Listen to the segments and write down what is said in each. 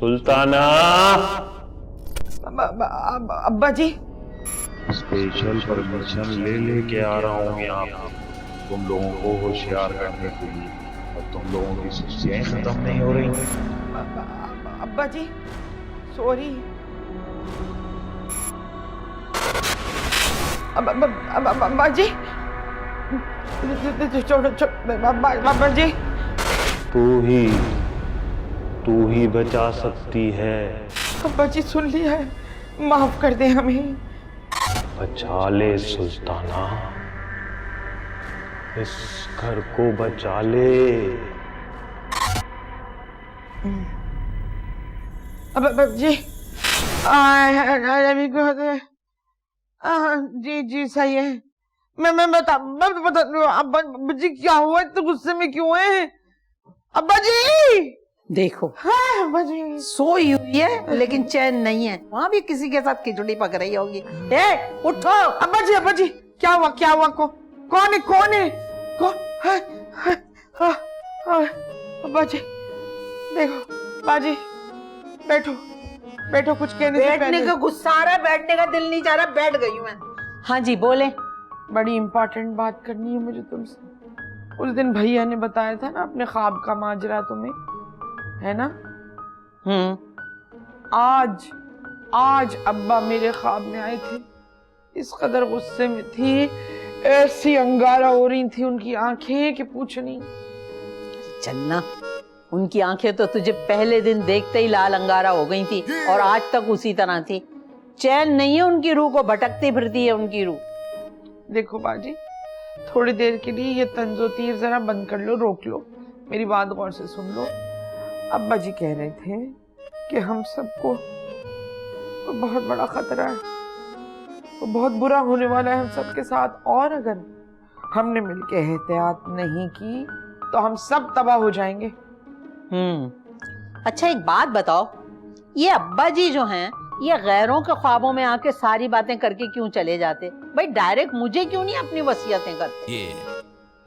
सुल्ताना। अब्बा जी special permission लेके आ रहा हूँ यहाँ तुम लोगों को होशियार करने के लिए, और तुम लोगों की सुस्तियाँ खत्म नहीं हो रही। अब्बा जी सॉरी। अब्बा जी छोड़ो अब्बा जी। तू ही बचा सकती है। अब्बा जी सुन लिया है, माफ कर दे हमें। बचा ले सुल्ताना, इस घर को बचा ले। अब जी अभी जी जी सही है। मैं बता अब्बा जी क्या हुआ, इतने गुस्से में क्यों है अब्बा जी? देखो हाँ अब्बा जी सोई हुई है लेकिन चैन नहीं है, वहां भी किसी के साथ खिचड़ी पक रही होगी। ए उठो। अब्बा जी क्या हुआ कौन है अब्बा जी देखो बाजी बैठो कुछ कहने से पहले। बैठने का गुस्सा आ रहा है, बैठने का दिल नहीं चाह रहा, बैठ गई हूँ मैं। हाँ जी बोले। बड़ी इम्पोर्टेंट बात करनी है मुझे तुमसे। उस दिन भैया ने बताया था ना अपने ख्वाब का माजरा तुम्हें, है ना? आज अब्बा मेरे ख्वाब में आए थे, इस कदर गुस्से में थी, ऐसी अंगारा हो रही थी उनकी आंखें कि पूछ नहीं। चलना, उनकी आंखें तो तुझे पहले दिन देखते ही लाल अंगारा हो गई थी और आज तक उसी तरह थी। चैन नहीं है उनकी रूह को, भटकती फिरती है उनकी रूह। देखो बाजी थोड़ी देर के लिए ये तंजो तीर जरा बंद कर लो, रोक लो, मेरी बात गौर से सुन लो। अब्बा जी कह रहे थे कि हम सबको तो बहुत बड़ा खतरा है, तो बहुत बुरा होने वाला है हम सबके साथ, और अगर हमने मिलके एहतियात नहीं की तो हम सब तबाह हो जाएंगे। अच्छा एक बात बताओ, ये अब्बा जी जो हैं ये गैरों के ख्वाबों में आके सारी बातें करके क्यों चले जाते? भाई डायरेक्ट मुझे क्यों नहीं अपनी वसीयतें करते?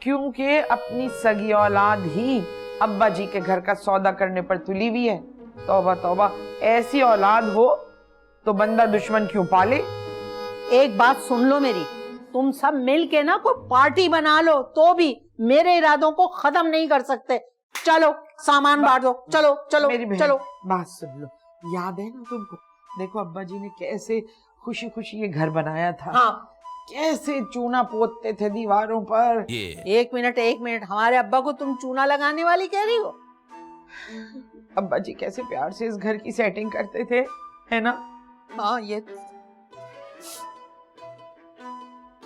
क्योंकि अपनी सगी औलाद ही अब्बा जी के घर का सौदा करने पर तुली हुई है। तौबा तौबा, ऐसी औलाद हो तो बंदा दुश्मन क्यों पाले। एक बात सुन लो मेरी, तुम सब मिल के ना कोई पार्टी बना लो तो भी मेरे इरादों को खत्म नहीं कर सकते। चलो सामान बांट दो, चलो चलो चलो। बात सुन लो, याद है ना तुमको, देखो अब्बा जी ने कैसे खुशी खुशी ये घर बनाया था। हाँ। कैसे चूना पोतते थे दीवारों पर। एक मिनट हमारे अब्बा को तुम चूना लगाने वाली कह रही हो? अब्बा जी कैसे प्यार से इस घर की सेटिंग करते थे, है ना? हाँ ये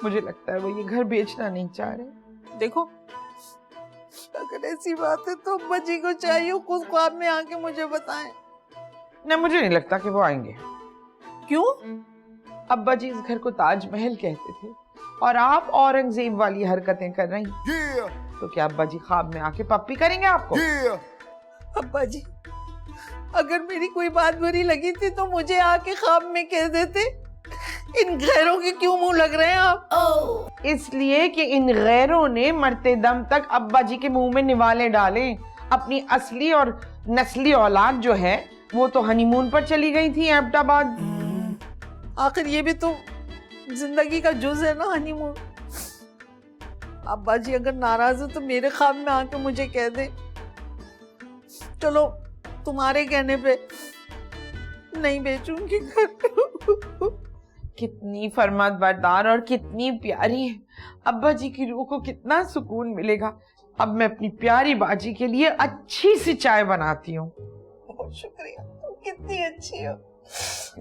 मुझे लगता है वो ये घर बेचना नहीं चाह रहे। देखो अगर ऐसी बात है तो अब्बा जी को चाहिए खुद ख्वाब में आके मुझे बताएं। नहीं मुझे नहीं लगता कि वो आएंगे। क्यों? अब्बा जी इस घर को ताजमहल कहते थे और आप औरंगजेब वाली हरकतें कर रही। तो क्या अब्बा जी ख्वाब में आके पप्पी करेंगे आपको? अब्बा जी अगर मेरी कोई बात बुरी लगी थी तो मुझे आके ख्वाब में कह देते। इन गैरों के क्यों मुंह लग रहे हैं आप? इसलिए कि इन गैरों ने मरते दम तक अब्बा जी के मुंह में निवाले डाले। अपनी असली और नस्ली औलाद जो है वो तो हनीमून पर चली गई थी एबटाबाद। आखिर ये भी तो जिंदगी का जुज है ना, हनीमून। अब्बा जी अगर नाराज हो तो मेरे ख्वाब में आके मुझे कह दे। चलो तुम्हारे कहने पे नहीं बेचूंगी घर। कितनी फरमाबरदार और कितनी प्यारी है, अब्बा जी की रूह को कितना सुकून मिलेगा। अब मैं अपनी प्यारी बाजी के लिए अच्छी सी चाय बनाती हूँ। बहुत शुक्रिया, तुम कितनी अच्छी हो।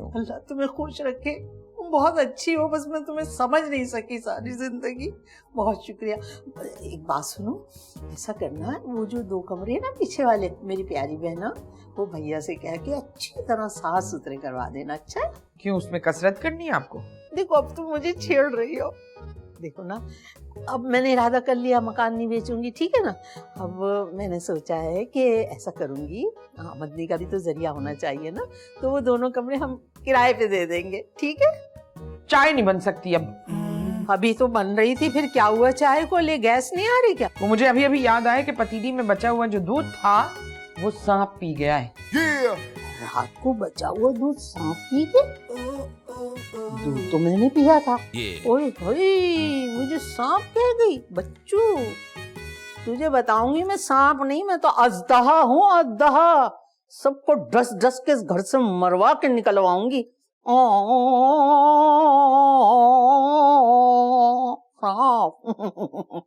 अल्लाह तुम्हें खुश रखे, तुम बहुत अच्छी हो, बस मैं तुम्हें समझ नहीं सकी सारी जिंदगी। बहुत शुक्रिया। एक बात सुनो, ऐसा करना है वो जो 2 कमरे है ना पीछे वाले, मेरी प्यारी बहना, वो भैया से कह के अच्छी तरह साफ सुथरे करवा देना। अच्छा? क्यों, उसमें कसरत करनी है आपको? देखो अब तुम मुझे छेड़ रही हो। देखो ना, अब मैंने इरादा कर लिया मकान नहीं बेचूंगी, ठीक है ना। अब मैंने सोचा है कि ऐसा करूंगी, आमदनी का भी तो जरिया होना चाहिए ना, तो वो 2 कमरे हम किराए पे दे देंगे, ठीक है? चाय नहीं बन सकती अब? अभी तो बन रही थी, फिर क्या हुआ? चाय को ले गैस नहीं आ रही क्या? वो मुझे अभी अभी याद आया कि पतीली में बचा हुआ जो दूध था वो सांप पी गया है। रात को बचा हुआ दूध सांप पी के? दूध तो मैंने पिया था। ओए होए, मुझे सांप कह गई। बच्चू, तुझे बताऊंगी मैं सांप नहीं, मैं तो अजदहा हूँ, अजदहा। सबको डस डस के इस घर से मरवा के निकलवाऊंगी। सांप।